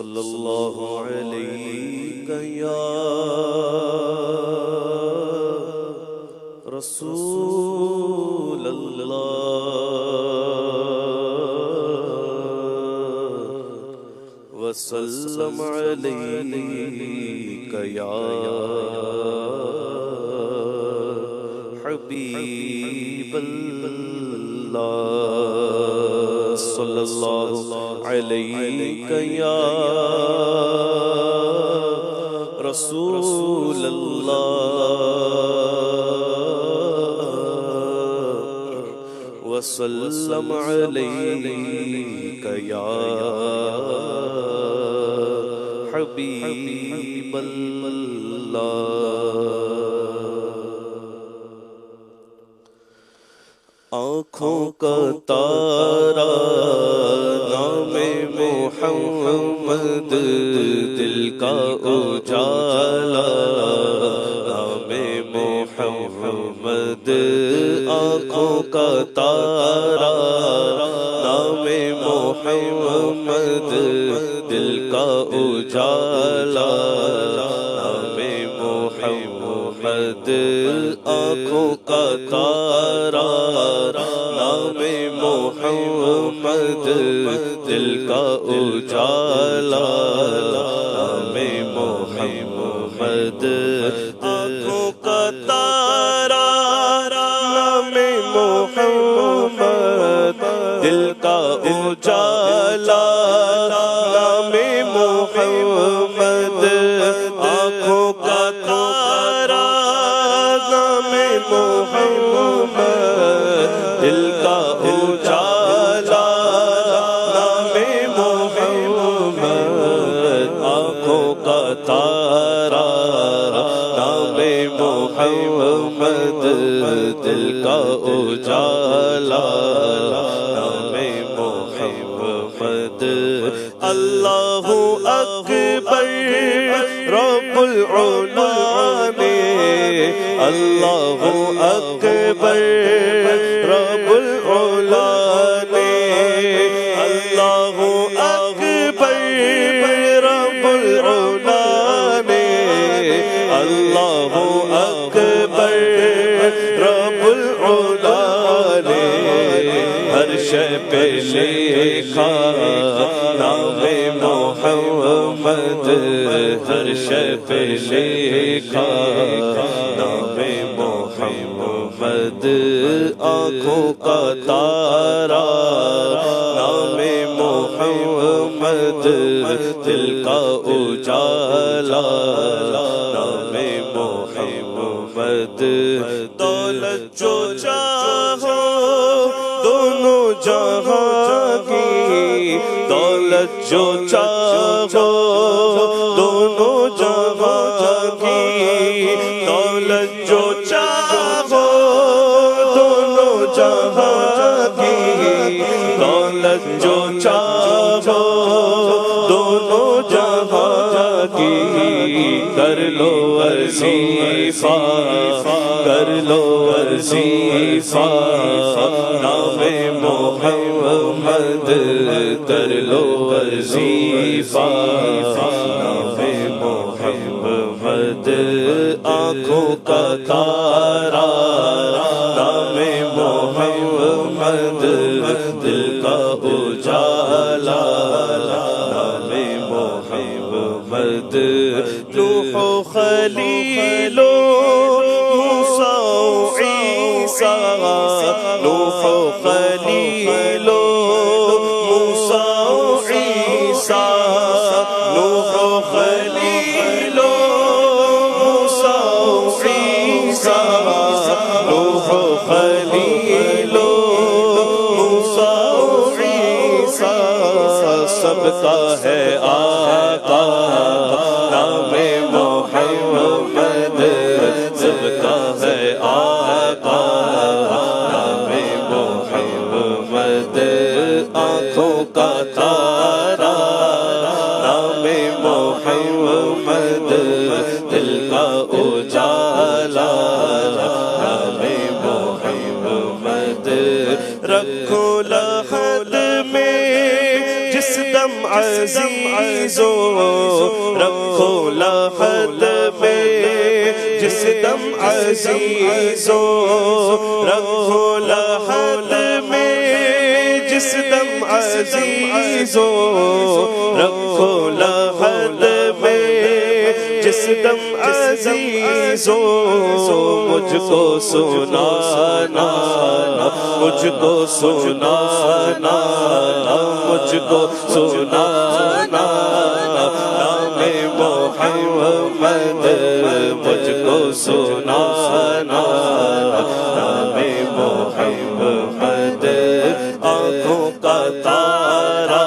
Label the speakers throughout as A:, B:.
A: صلی اللہ علیہ یا رسول اللہ وسلم علیہ یا حبیب اللہ صلی اللہ علیہ یا رسول اللہ وسلم علیہ یا حبیب اللہ۔ آنکھوں کا تارا نام محمد، دل کا اجالا نام محمد، آنکھوں کا تارا نام محمد، دل کا اجالا نام محمد، آنکھوں کا تارا نام محمد، دل کا اجالا نام محمد، آنکھوں کا تارا نام محمد، دل کا اجالا نام محمد، آنکھوں کا تارا نام محمد، دل کا اجالا نام محمد، آنکھوں کا تارا نام محمد، دل کا اجالا نام محمد۔ اللہ اکبر رب العلا نے، اللہ اکبر رب العلا نے، اللہ اکبر رب العلا نے، اللہ اکبر رب العلا نے، ہر شے پہ لکھا نام محمد، ہر شے پہ لکھا نام محمد، آنکھوں کا تارا نام محمد، دل کا اجالا نام محمد، دولت جو چاہو دونوں جہاں کی، دولت جو چاہو دونوں جہاں کی، دولت جو چاہو دونوں جہاں کی، دولت جو چاہو دونوں جہاں کی، کر لو وظیفہ کر لو وظیفہ نام محمد، کر لو وظیفہ نام محمد، آنکھوں کا تارا نام محمد، دل کا اجالا نام محمد، نوح و خلیل و موسیٰ و عیسیٰ، نوح و خلیل و موسیٰ و عیسیٰ، نوح و خلیل و موسیٰ و عیسیٰ، نوح و خلیل و موسیٰ و عیسیٰ، سب کا ہے آقا نام محمد، سب کا ہے آقا نام محمد، آنکھوں کا تارا نام محمد، دل کا اجالا نام محمد، رکھو لحد میں جس دم عزیز رکھو لحد میں جس دم عزیزو، رکھو لحد میں جس دم عزیزو، رکھو لحد میں جس دم عزیزو، مجھ کو سنانا، مجھ کو سنانا، مجھ کو سنانا نام محمد، مجھ کو سنانا نام محمد، آنکھوں کا تارا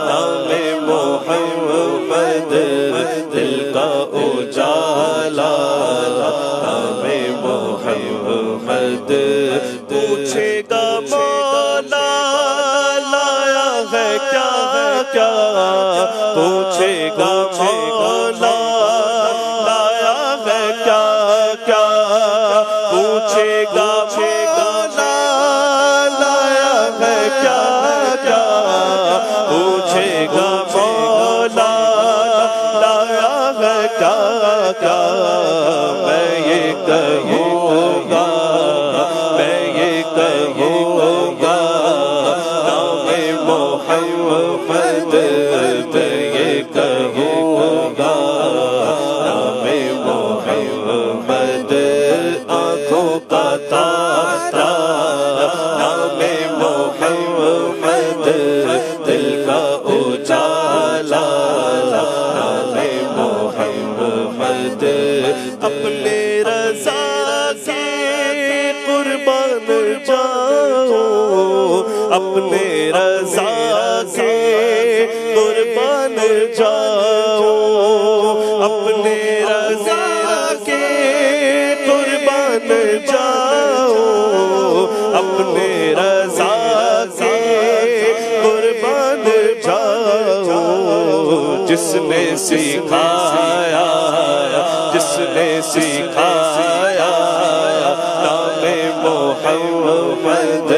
A: نام محمد، دل کا اجالا نام محمد، پوچھے گا مولا لایا ہے کیا کیا، پوچھے گا مولا لایا ہے کیا کیا، پوچھے گا مولا لایا ہے کیا کیا، پوچھے گا مولا لایا ہے کیا کیا، میں یہ کہوں گا، میں یہ کہوں گا نام محمد، میں یہ کہوں گا نام محمد، آنکھوں کا تارا نام محمد، دل کا اجالا نام محمد، اپنے رضا سے قربان جاؤ، اپنے رضا سے قربان جاؤ، اپنے رضا کے قربان جاؤ، اپنے رضا سے قربان جاؤ، جس نے سکھایا، جس نے سکھایا نام محمد،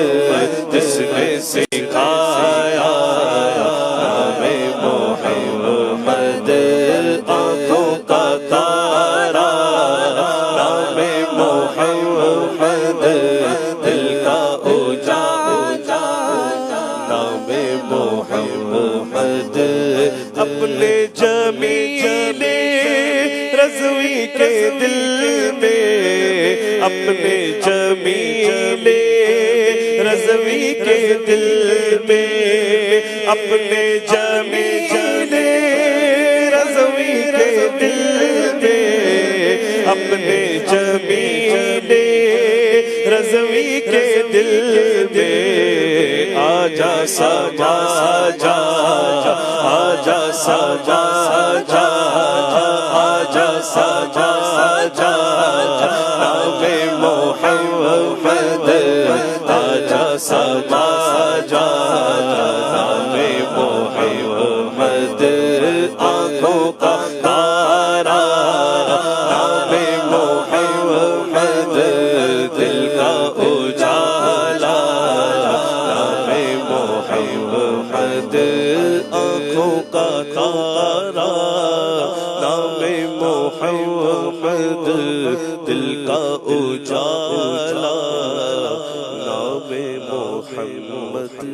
A: جس نے سکھایا نام محمد، آنکھوں کا تارا نام محمد، دل کا اجالا نام محمد، اپنے جمیل رضوی کے دل میں، اپنے جمیل رضوی کے دل میں، اپنے جمیل رضوی کے دل میں، اپنے جمیل رضوی کے دل میں، آجا سجا جا، آجا سجا جا، آجا سجا جا نام محمد، آجا سجا جا نام محمد، آنکھوں کا تارا نام محمد، دل کا اجالا نام محمد، آنکھوں کا تارا نام محمد، دل کا اجالا نام محمد۔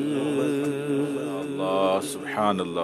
B: اللہ سبحان اللہ۔